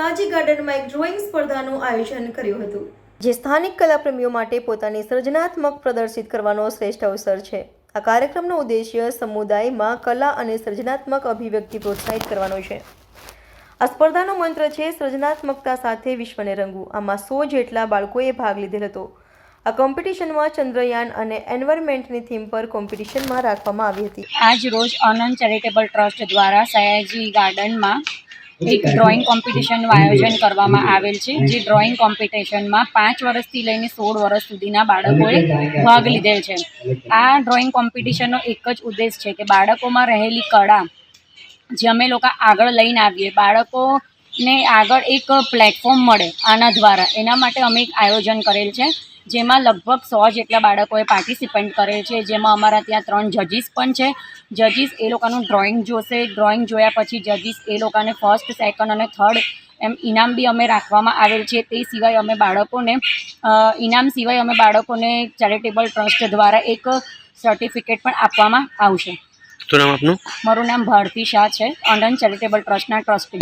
શાહજી ગાર્ડનમાં એક ડ્રોઈંગ સ્પર્ધાનું આયોજન કર્યું હતું, જે સ્થાનિક કલાપ્રેમીઓ માટે પોતાની સર્જનાત્મક પ્રદર્શિત કરવાનો શ્રેષ્ઠ અવસર છે। આ કાર્યક્રમનો ઉદ્દેશ્ય સમુદાયમાં કલા અને સર્જનાત્મક અભિવ્યક્તિ પ્રોત્સાહિત કરવાનો છે। આ સ્પર્ધાનો મંત્ર છે સર્જનાત્મકતા સાથે વિશ્વને રંગવું। આમાં 100 જેટલા બાળકોએ ભાગ લીધેલ હતો। આ કોમ્પિટિશનમાં ચંદ્રયાન અને એન્વાયરમેન્ટની થીમ પર કોમ્પિટિશનમાં રાખવામાં આવી હતી। આજ રોજ આનંદ ચેરિટેબલ ટ્રસ્ટ દ્વારા સયાજી ગાર્ડનમાં એક ડ્રોઈંગ કોમ્પિટિશનનું આયોજન કરવામાં આવેલ છે, જે ડ્રોઈંગ કોમ્પિટિશનમાં 5 વર્ષથી લઈને 16 વર્ષ સુધીના બાળકોએ ભાગ લીધેલ છે। આ ડ્રોઈંગ કોમ્પિટિશનનો એક જ ઉદ્દેશ છે કે બાળકોમાં રહેલી કળા જે અમે લોકો આગળ લઈને આવીએ, બાળકોને આગળ એક પ્લેટફોર્મ મળે આના દ્વારા, એના માટે અમે એક આયોજન કરેલ છે, જેમાં લગભગ 100 જેટલા બાળકોએ પાર્ટિસિપેટ કરેલ છે। જેમાં અમારા ત્યાં 3 જજીસ પણ છે। જજીસ એ લોકોનું ડ્રોઈંગ જોશે, ડ્રોઈંગ જોયા પછી જજીસ એ લોકોને ફર્સ્ટ, સેકન્ડ અને થર્ડ એમ ઇનામ બી અમે રાખવામાં આવેલ છે। તે સિવાય અમે બાળકોને ઇનામ સિવાય અમે બાળકોને ચેરિટેબલ ટ્રસ્ટ દ્વારા એક સર્ટિફિકેટ પણ આપવામાં આવશે। શું નામ આપનું? મારું નામ ભારતી શાહ છે, આનંદ ચેરિટેબલ ટ્રસ્ટના ટ્રસ્ટી।